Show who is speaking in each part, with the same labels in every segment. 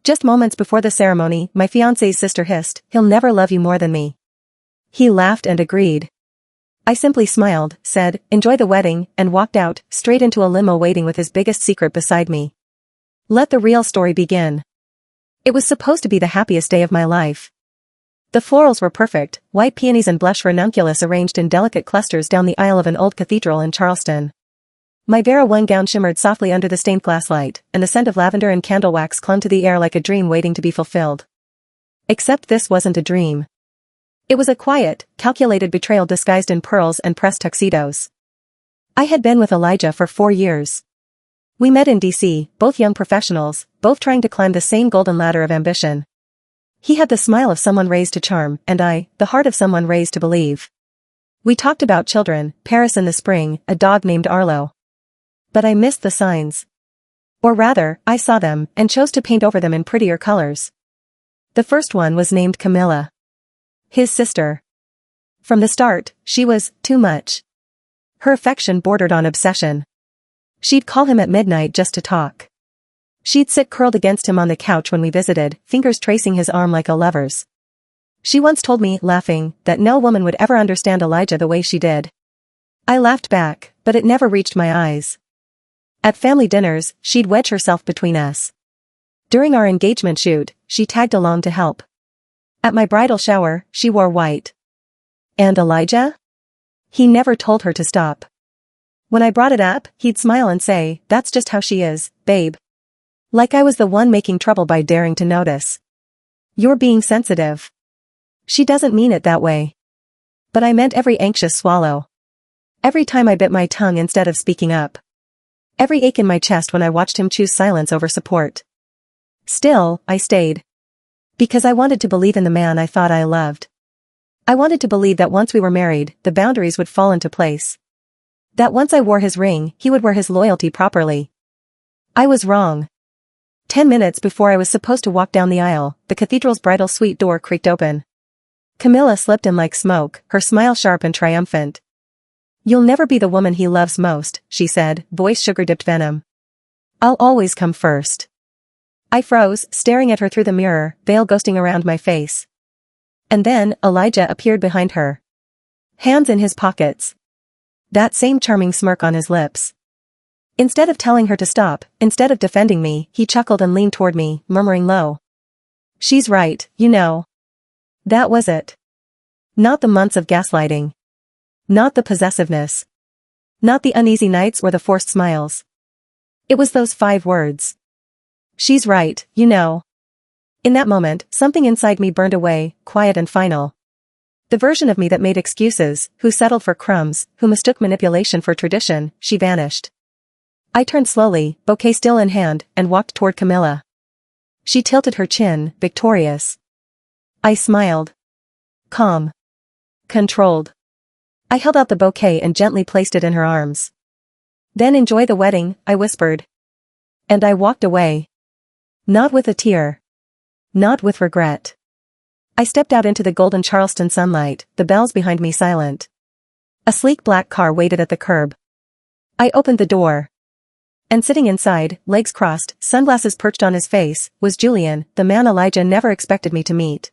Speaker 1: Just moments before the ceremony, my fiancé's sister hissed, "He'll never love you more than me." He laughed and agreed. I simply smiled, said, "Enjoy the wedding," and walked out, straight into a limo waiting with his biggest secret beside me. Let the real story begin. It was supposed to be the happiest day of my life. The florals were perfect, white peonies and blush ranunculus arranged in delicate clusters down the aisle of an old cathedral in Charleston. My Vera 1 gown shimmered softly under the stained glass light, and the scent of lavender and candle wax clung to the air like a dream waiting to be fulfilled. Except this wasn't a dream. It was a quiet, calculated betrayal disguised in pearls and pressed tuxedos. I had been with Elijah for 4 years. We met in D.C., both young professionals, both trying to climb the same golden ladder of ambition. He had the smile of someone raised to charm, and I, the heart of someone raised to believe. We talked about children, Paris in the spring, a dog named Arlo. But I missed the signs. Or rather, I saw them, and chose to paint over them in prettier colors. The first one was named Camilla. His sister. From the start, she was too much. Her affection bordered on obsession. She'd call him at midnight just to talk. She'd sit curled against him on the couch when we visited, fingers tracing his arm like a lover's. She once told me, laughing, that no woman would ever understand Elijah the way she did. I laughed back, but it never reached my eyes. At family dinners, she'd wedge herself between us. During our engagement shoot, she tagged along to help. At my bridal shower, she wore white. And Elijah? He never told her to stop. When I brought it up, he'd smile and say, "That's just how she is, babe." Like I was the one making trouble by daring to notice. "You're being sensitive." She doesn't mean it that way. But I meant every anxious swallow. Every time I bit my tongue instead of speaking up. Every ache in my chest when I watched him choose silence over support. Still, I stayed. Because I wanted to believe in the man I thought I loved. I wanted to believe that once we were married, the boundaries would fall into place. That once I wore his ring, he would wear his loyalty properly. I was wrong. 10 minutes before I was supposed to walk down the aisle, the cathedral's bridal suite door creaked open. Camilla slipped in like smoke, her smile sharp and triumphant. "You'll never be the woman he loves most," she said, voice sugar-dipped venom. "I'll always come first." I froze, staring at her through the mirror, veil ghosting around my face. And then, Elijah appeared behind her. Hands in his pockets. That same charming smirk on his lips. Instead of telling her to stop, instead of defending me, he chuckled and leaned toward me, murmuring low. "She's right, you know." That was it. Not the months of gaslighting. Not the possessiveness. Not the uneasy nights or the forced smiles. It was those 5 words. "She's right, you know." In that moment, something inside me burned away, quiet and final. The version of me that made excuses, who settled for crumbs, who mistook manipulation for tradition, she vanished. I turned slowly, bouquet still in hand, and walked toward Camilla. She tilted her chin, victorious. I smiled. Calm. Controlled. I held out the bouquet and gently placed it in her arms. "Then enjoy the wedding," I whispered. And I walked away. Not with a tear. Not with regret. I stepped out into the golden Charleston sunlight, the bells behind me silent. A sleek black car waited at the curb. I opened the door. And sitting inside, legs crossed, sunglasses perched on his face, was Julian, the man Elijah never expected me to meet.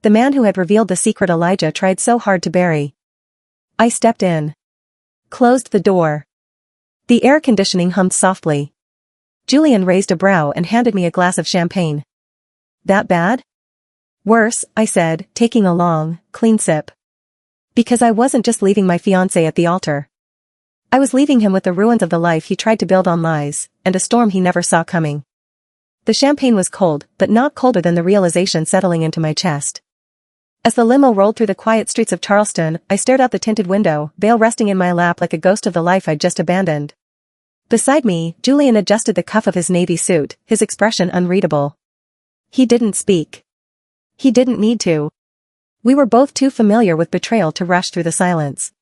Speaker 1: The man who had revealed the secret Elijah tried so hard to bury. I stepped in. Closed the door. The air conditioning hummed softly. Julian raised a brow and handed me a glass of champagne. "That bad?" "Worse," I said, taking a long, clean sip. Because I wasn't just leaving my fiancé at the altar. I was leaving him with the ruins of the life he tried to build on lies, and a storm he never saw coming. The champagne was cold, but not colder than the realization settling into my chest. As the limo rolled through the quiet streets of Charleston, I stared out the tinted window, veil resting in my lap like a ghost of the life I'd just abandoned. Beside me, Julian adjusted the cuff of his navy suit, his expression unreadable. He didn't speak. He didn't need to. We were both too familiar with betrayal to rush through the silence.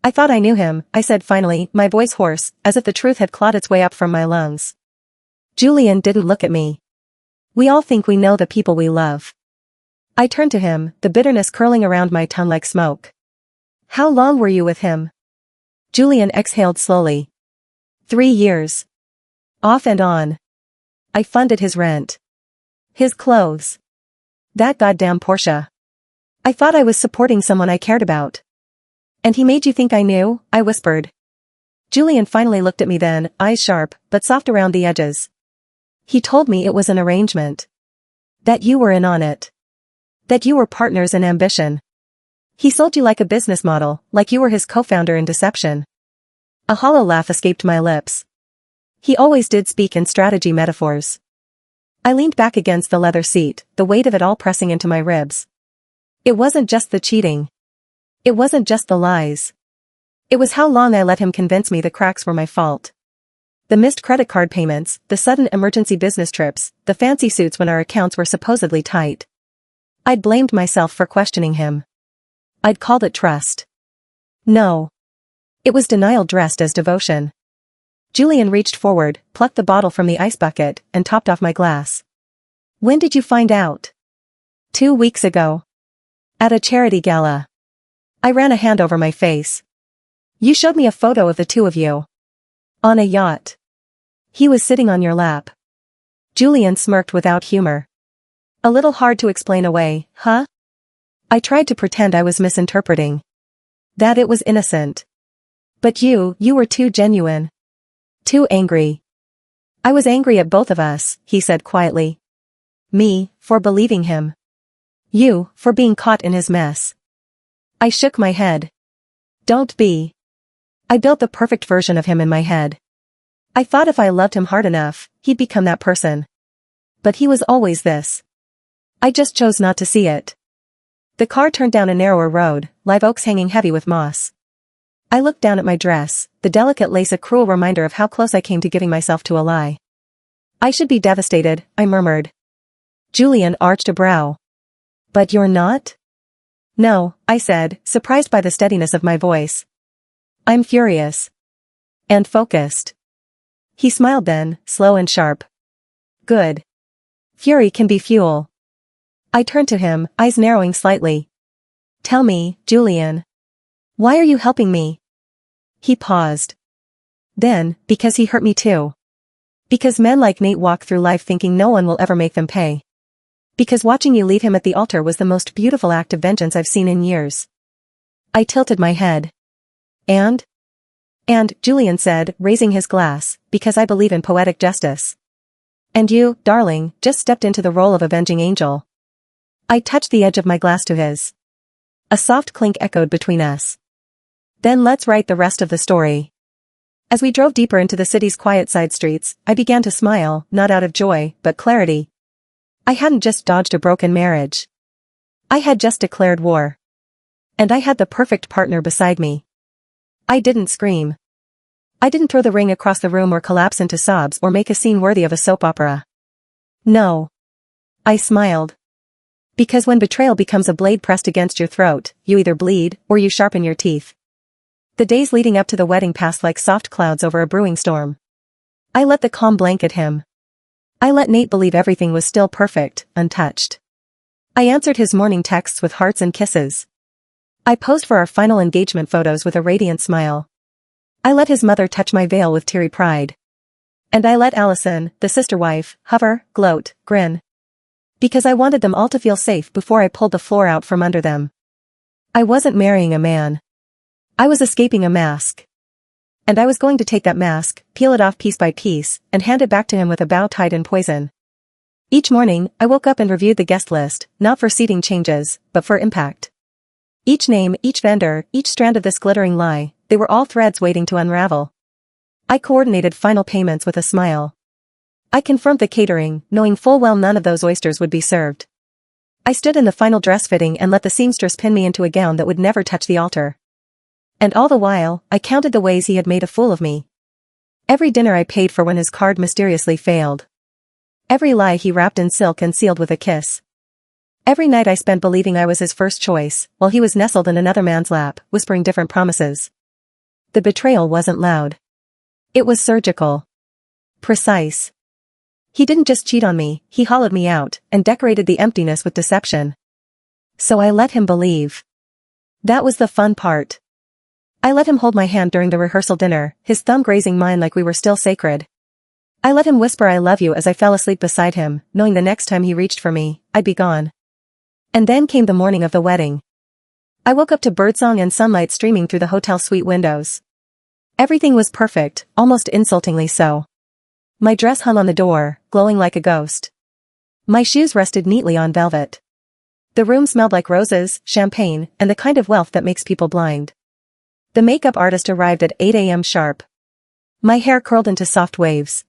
Speaker 1: "I thought I knew him," I said finally, my voice hoarse, as if the truth had clawed its way up from my lungs. Julian didn't look at me. We all think we know the people we love. I turned to him, the bitterness curling around my tongue like smoke. "How long were you with him?" Julian exhaled slowly. 3 years. Off and on. I funded his rent. His clothes. That goddamn Porsche. I thought I was supporting someone I cared about. And he made you think I knew? I whispered. Julian finally looked at me then, eyes sharp, but soft around the edges. He told me it was an arrangement. That you were in on it. That you were partners in ambition. He sold you like a business model, like you were his co-founder in deception. A hollow laugh escaped my lips. He always did speak in strategy metaphors. I leaned back against the leather seat, the weight of it all pressing into my ribs. It wasn't just the cheating. It wasn't just the lies. It was how long I let him convince me the cracks were my fault. The missed credit card payments, the sudden emergency business trips, the fancy suits when our accounts were supposedly tight. I'd blamed myself for questioning him. I'd called it trust. No. It was denial dressed as devotion. Julian reached forward, plucked the bottle from the ice bucket, and topped off my glass. When did you find out? 2 weeks ago. At a charity gala. I ran a hand over my face. You showed me a photo of the two of you. On a yacht. He was sitting on your lap. Julian smirked without humor. A little hard to explain away, huh? I tried to pretend I was misinterpreting. That it was innocent. But you were too genuine. Too angry. I was angry at both of us, he said quietly. Me, for believing him. You, for being caught in his mess. I shook my head. Don't be. I built the perfect version of him in my head. I thought if I loved him hard enough, he'd become that person. But he was always this. I just chose not to see it. The car turned down a narrower road, live oaks hanging heavy with moss. I looked down at my dress, the delicate lace a cruel reminder of how close I came to giving myself to a lie. I should be devastated, I murmured. Julian arched a brow. But you're not? No, I said, surprised by the steadiness of my voice. I'm furious. And focused. He smiled then, slow and sharp. Good. Fury can be fuel. I turned to him, eyes narrowing slightly. Tell me, Julian. Why are you helping me? He paused. Then, because he hurt me too. Because men like Nate walk through life thinking no one will ever make them pay. Because watching you leave him at the altar was the most beautiful act of vengeance I've seen in years. I tilted my head. And, Julian said, raising his glass, because I believe in poetic justice. And you, darling, just stepped into the role of avenging angel. I touched the edge of my glass to his. A soft clink echoed between us. Then let's write the rest of the story. As we drove deeper into the city's quiet side streets, I began to smile, not out of joy, but clarity. I hadn't just dodged a broken marriage. I had just declared war. And I had the perfect partner beside me. I didn't scream. I didn't throw the ring across the room or collapse into sobs or make a scene worthy of a soap opera. No. I smiled. Because when betrayal becomes a blade pressed against your throat, you either bleed, or you sharpen your teeth. The days leading up to the wedding passed like soft clouds over a brewing storm. I let the calm blanket him. I let Nate believe everything was still perfect, untouched. I answered his morning texts with hearts and kisses. I posed for our final engagement photos with a radiant smile. I let his mother touch my veil with teary pride. And I let Allison, the sister wife, hover, gloat, grin. Because I wanted them all to feel safe before I pulled the floor out from under them. I wasn't marrying a man. I was escaping a mask. And I was going to take that mask, peel it off piece by piece, and hand it back to him with a bow tied in poison. Each morning, I woke up and reviewed the guest list, not for seating changes, but for impact. Each name, each vendor, each strand of this glittering lie, they were all threads waiting to unravel. I coordinated final payments with a smile. I confirmed the catering, knowing full well none of those oysters would be served. I stood in the final dress fitting and let the seamstress pin me into a gown that would never touch the altar. And all the while, I counted the ways he had made a fool of me. Every dinner I paid for when his card mysteriously failed. Every lie he wrapped in silk and sealed with a kiss. Every night I spent believing I was his first choice, while he was nestled in another man's lap, whispering different promises. The betrayal wasn't loud. It was surgical. Precise. He didn't just cheat on me, he hollowed me out, and decorated the emptiness with deception. So I let him believe. That was the fun part. I let him hold my hand during the rehearsal dinner, his thumb grazing mine like we were still sacred. I let him whisper I love you as I fell asleep beside him, knowing the next time he reached for me, I'd be gone. And then came the morning of the wedding. I woke up to birdsong and sunlight streaming through the hotel suite windows. Everything was perfect, almost insultingly so. My dress hung on the door, glowing like a ghost. My shoes rested neatly on velvet. The room smelled like roses, champagne, and the kind of wealth that makes people blind. The makeup artist arrived at 8 a.m. sharp. My hair curled into soft waves.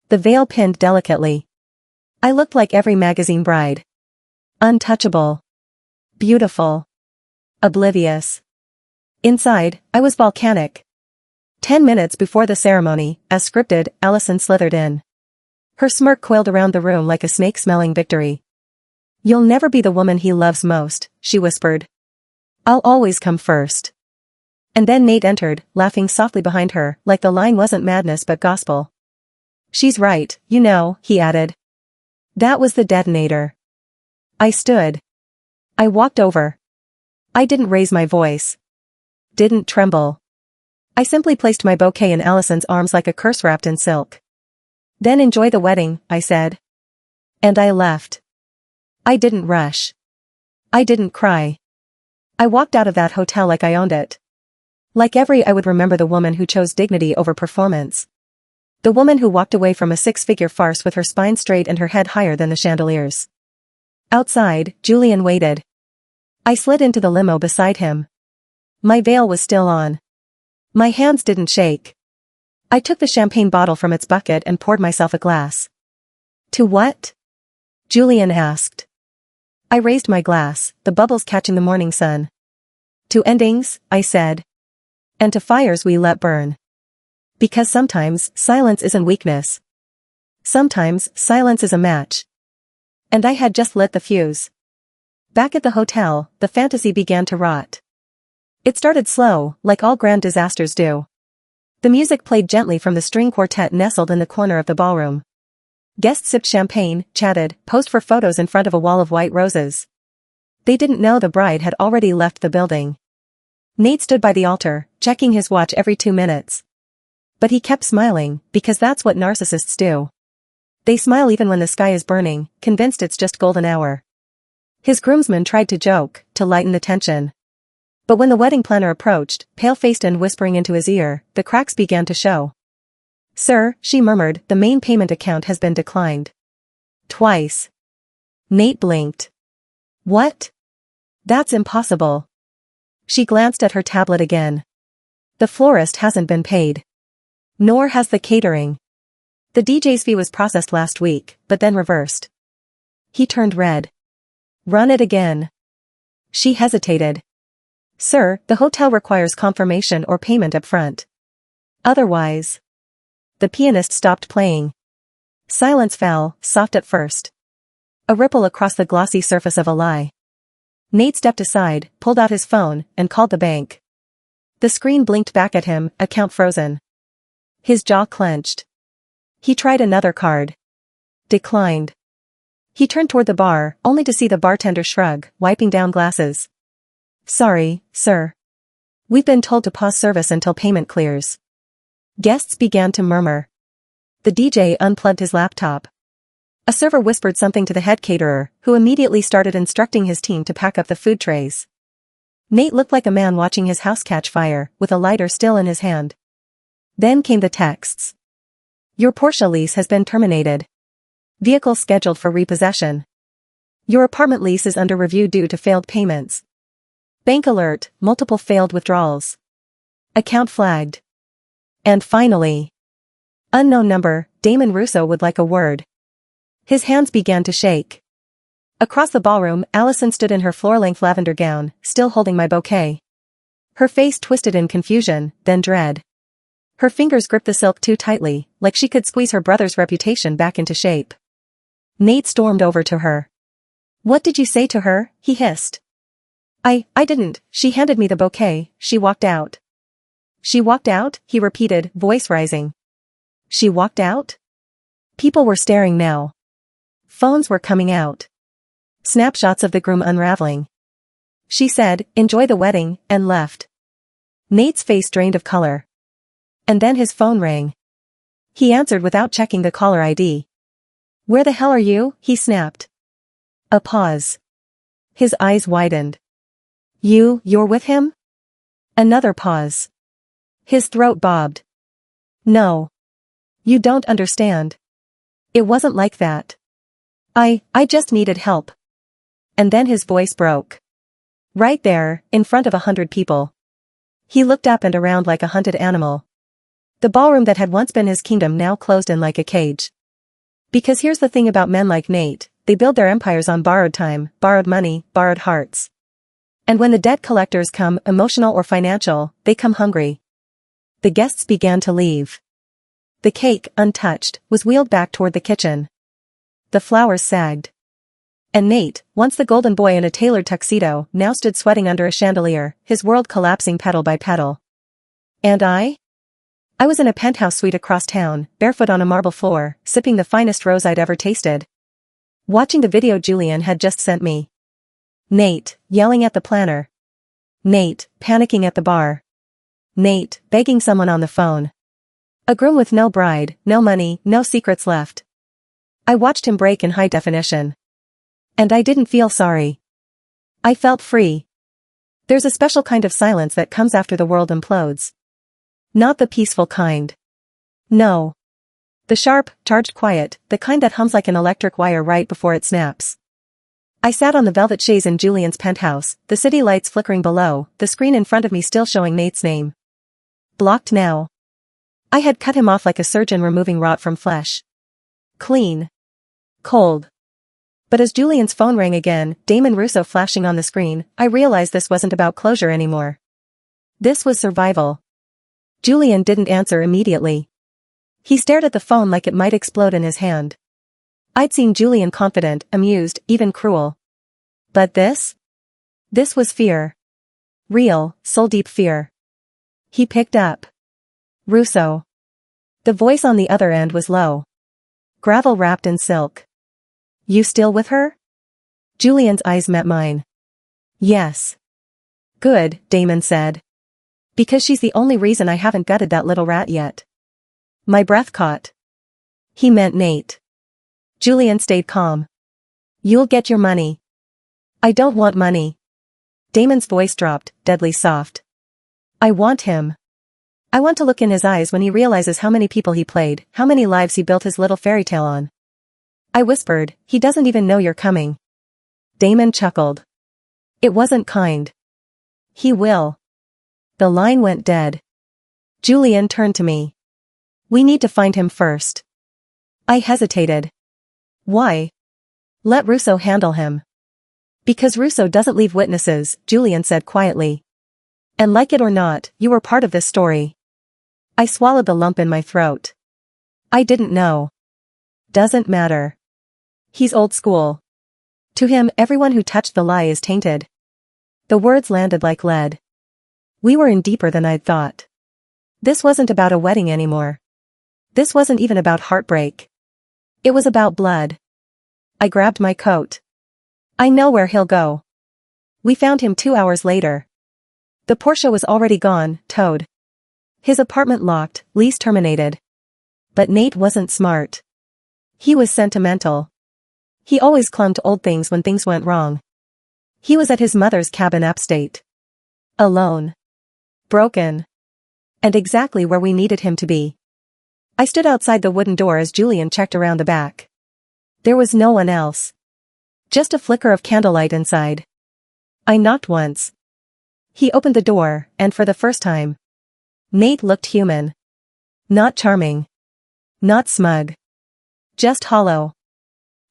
Speaker 1: The veil pinned delicately. I looked like every magazine bride. Untouchable. Beautiful. Oblivious. Inside, I was volcanic. 10 minutes before the ceremony, as scripted, Allison slithered in. Her smirk coiled around the room like a snake smelling victory. You'll never be the woman he loves most, she whispered. I'll always come first. And then Nate entered, laughing softly behind her, like the line wasn't madness but gospel. She's right, you know, he added. That was the detonator. I stood. I walked over. I didn't raise my voice. Didn't tremble. I simply placed my bouquet in Allison's arms like a curse wrapped in silk. Then enjoy the wedding, I said. And I left. I didn't rush. I didn't cry. I walked out of that hotel like I owned it. Like I would remember the woman who chose dignity over performance. The woman who walked away from a six-figure farce with her spine straight and her head higher than the chandeliers. Outside, Julian waited. I slid into the limo beside him. My veil was still on. My hands didn't shake. I took the champagne bottle from its bucket and poured myself a glass. To what? Julian asked. I raised my glass, the bubbles catching the morning sun. To endings, I said. And to fires we let burn. Because sometimes, silence isn't weakness. Sometimes, silence is a match. And I had just lit the fuse. Back at the hotel, the fantasy began to rot. It started slow, like all grand disasters do. The music played gently from the string quartet nestled in the corner of the ballroom. Guests sipped champagne, chatted, posed for photos in front of a wall of white roses. They didn't know the bride had already left the building. Nate stood by the altar, checking his watch every 2 minutes. But he kept smiling, because that's what narcissists do. They smile even when the sky is burning, convinced it's just golden hour. His groomsmen tried to joke, to lighten the tension. But when the wedding planner approached, pale-faced and whispering into his ear, the cracks began to show. Sir, she murmured, the main payment account has been declined. Twice. Nate blinked. What? That's impossible. She glanced at her tablet again. The florist hasn't been paid. Nor has the catering. The DJ's fee was processed last week, but then reversed. He turned red. Run it again. She hesitated. Sir, the hotel requires confirmation or payment up front. Otherwise. The pianist stopped playing. Silence fell, soft at first. A ripple across the glossy surface of a lie. Nate stepped aside, pulled out his phone, and called the bank. The screen blinked back at him, account frozen. His jaw clenched. He tried another card. Declined. He turned toward the bar, only to see the bartender shrug, wiping down glasses. Sorry, sir. We've been told to pause service until payment clears. Guests began to murmur. The DJ unplugged his laptop. A server whispered something to the head caterer, who immediately started instructing his team to pack up the food trays. Nate looked like a man watching his house catch fire, with a lighter still in his hand. Then came the texts. Your Porsche lease has been terminated. Vehicle scheduled for repossession. Your apartment lease is under review due to failed payments. Bank alert, multiple failed withdrawals. Account flagged. And finally. Unknown number, Damon Russo would like a word. His hands began to shake. Across the ballroom, Allison stood in her floor-length lavender gown, still holding my bouquet. Her face twisted in confusion, then dread. Her fingers gripped the silk too tightly, like she could squeeze her brother's reputation back into shape. Nate stormed over to her. What did you say to her? He hissed. I didn't. She handed me the bouquet, she walked out. She walked out, he repeated, voice rising. She walked out? People were staring now. Phones were coming out. Snapshots of the groom unraveling. She said, enjoy the wedding, and left. Nate's face drained of color. And then his phone rang. He answered without checking the caller ID. Where the hell are you? He snapped. A pause. His eyes widened. You're with him? Another pause. His throat bobbed. No. You don't understand. It wasn't like that. I just needed help. And then his voice broke. Right there, in front of 100 people. He looked up and around like a hunted animal. The ballroom that had once been his kingdom now closed in like a cage. Because here's the thing about men like Nate, they build their empires on borrowed time, borrowed money, borrowed hearts. And when the debt collectors come, emotional or financial, they come hungry. The guests began to leave. The cake, untouched, was wheeled back toward the kitchen. The flowers sagged. And Nate, once the golden boy in a tailored tuxedo, now stood sweating under a chandelier, his world collapsing petal by petal. And I was in a penthouse suite across town, barefoot on a marble floor, sipping the finest rose I'd ever tasted. Watching the video Julian had just sent me. Nate, yelling at the planner. Nate, panicking at the bar. Nate, begging someone on the phone. A groom with no bride, no money, no secrets left. I watched him break in high definition. And I didn't feel sorry. I felt free. There's a special kind of silence that comes after the world implodes. Not the peaceful kind. No. The sharp, charged quiet, the kind that hums like an electric wire right before it snaps. I sat on the velvet chaise in Julian's penthouse, the city lights flickering below, the screen in front of me still showing Nate's name. Blocked now. I had cut him off like a surgeon removing rot from flesh. Clean. Cold. But as Julian's phone rang again, Damon Russo flashing on the screen, I realized this wasn't about closure anymore. This was survival. Julian didn't answer immediately. He stared at the phone like it might explode in his hand. I'd seen Julian confident, amused, even cruel. But this? This was fear. Real, soul-deep fear. He picked up. Russo. The voice on the other end was low. Gravel wrapped in silk. You still with her? Julian's eyes met mine. Yes. Good, Damon said. Because she's the only reason I haven't gutted that little rat yet. My breath caught. He meant Nate. Julian stayed calm. You'll get your money. I don't want money. Damon's voice dropped, deadly soft. I want him. I want to look in his eyes when he realizes how many people he played, how many lives he built his little fairy tale on. I whispered, he doesn't even know you're coming. Damon chuckled. It wasn't kind. He will. The line went dead. Julian turned to me. We need to find him first. I hesitated. Why? Let Russo handle him. Because Russo doesn't leave witnesses, Julian said quietly. And like it or not, you were part of this story. I swallowed the lump in my throat. I didn't know. Doesn't matter. He's old school. To him, everyone who touched the lie is tainted. The words landed like lead. We were in deeper than I'd thought. This wasn't about a wedding anymore. This wasn't even about heartbreak. It was about blood. I grabbed my coat. I know where he'll go. We found him 2 hours later. The Porsche was already gone, towed. His apartment locked, lease terminated. But Nate wasn't smart. He was sentimental. He always clung to old things when things went wrong. He was at his mother's cabin upstate. Alone. Broken. And exactly where we needed him to be. I stood outside the wooden door as Julian checked around the back. There was no one else. Just a flicker of candlelight inside. I knocked once. He opened the door, and for the first time, Nate looked human. Not charming. Not smug. Just hollow.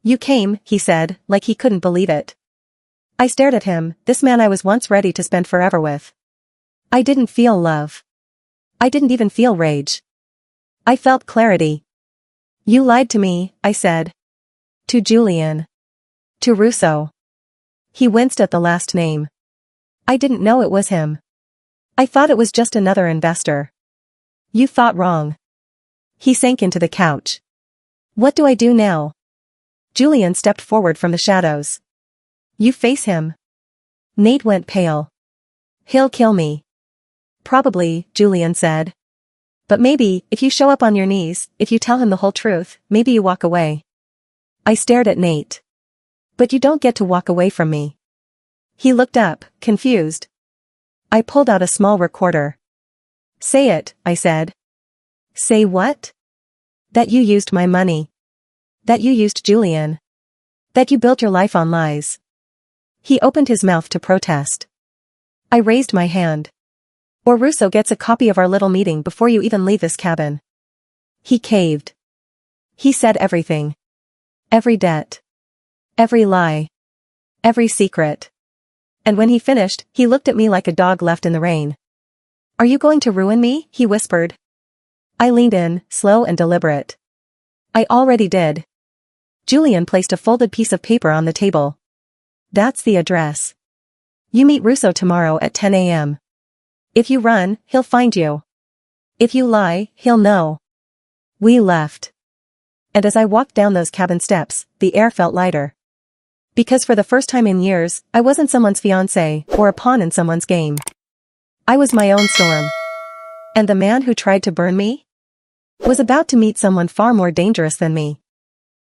Speaker 1: You came, he said, like he couldn't believe it. I stared at him, this man I was once ready to spend forever with. I didn't feel love. I didn't even feel rage. I felt clarity. You lied to me, I said. To Julian. To Russo. He winced at the last name. I didn't know it was him. I thought it was just another investor. You thought wrong. He sank into the couch. What do I do now? Julian stepped forward from the shadows. You face him. Nate went pale. He'll kill me. Probably, Julian said. But maybe, if you show up on your knees, if you tell him the whole truth, maybe you walk away. I stared at Nate. But you don't get to walk away from me. He looked up, confused. I pulled out a small recorder. Say it, I said. Say what? That you used my money. That you used Julian. That you built your life on lies. He opened his mouth to protest. I raised my hand. Or Russo gets a copy of our little meeting before you even leave this cabin. He caved. He said everything. Every debt. Every lie. Every secret. And when he finished, he looked at me like a dog left in the rain. Are you going to ruin me? He whispered. I leaned in, slow and deliberate. I already did. Julian placed a folded piece of paper on the table. That's the address. You meet Russo tomorrow at 10 a.m. If you run, he'll find you. If you lie, he'll know. We left. And as I walked down those cabin steps, the air felt lighter. Because for the first time in years, I wasn't someone's fiancé or a pawn in someone's game. I was my own storm. And the man who tried to burn me was about to meet someone far more dangerous than me.